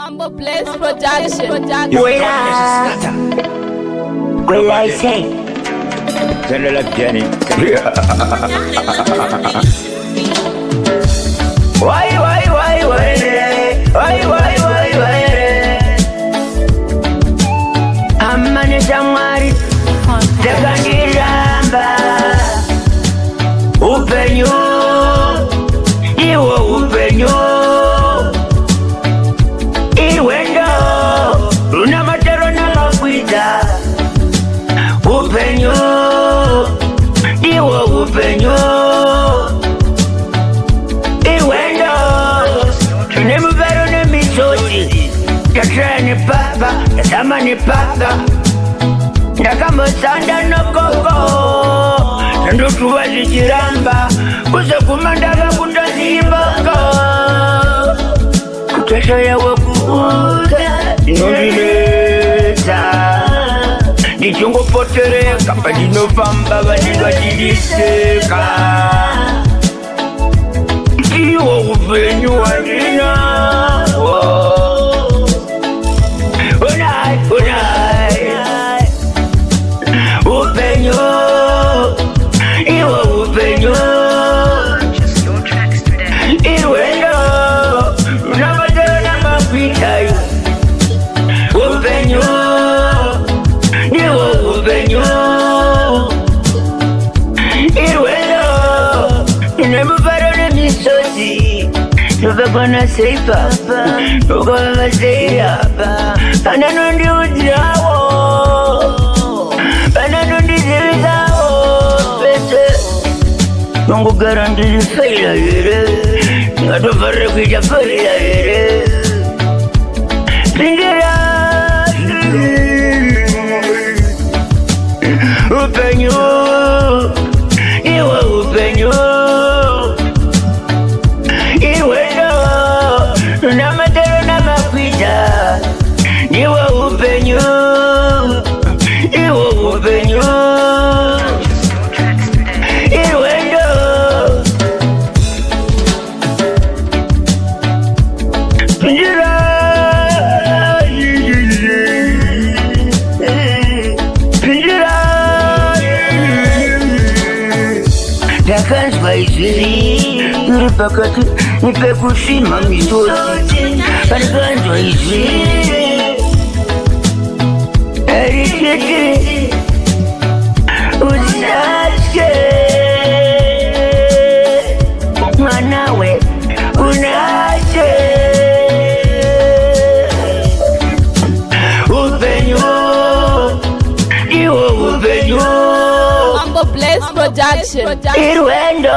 Humble Place Production. Will I say? Send it like Jenny. Why? Amani Jamari, Jaganiramba, Upenyu, Iwo Upenyu, Iwendo, Unamatero Namakwita, Upenyu, Iwo Upenyu, Iwendo, Nemuvero Nemisoti, Yatrani Papa, Yatamani Papa. Ndakamosanda nokoko ndotuwa zichiramba kuze kumandava kutoziboko kutosha yawe kuuza inondineta ndichongopotereka padinofamba vanilwa chiliseka iwo upenyu wandinawo unai Upenyo, Iwo Upenyo, Iwendo, Namatero Namakwita, Upenyo, Iwo Upenyo, Iwendo, Nemuvero Nemisoti, Nuvekona say Papa, Nuvekona say Papa, Ananundi Udrawo. Nungu garanti faila yere, ngado farre kuja faila yere. Pingira, upenyu, iwa upenyu, iwendo, namatero namakwita, iwa upenyu, iwa upenyu. Yuri pakati nipe kushima misozi Panikanjwa izi Erikiti Uzache Manawe Unache Upenyu Iwo upenyu Humble Place Production. Irwendo.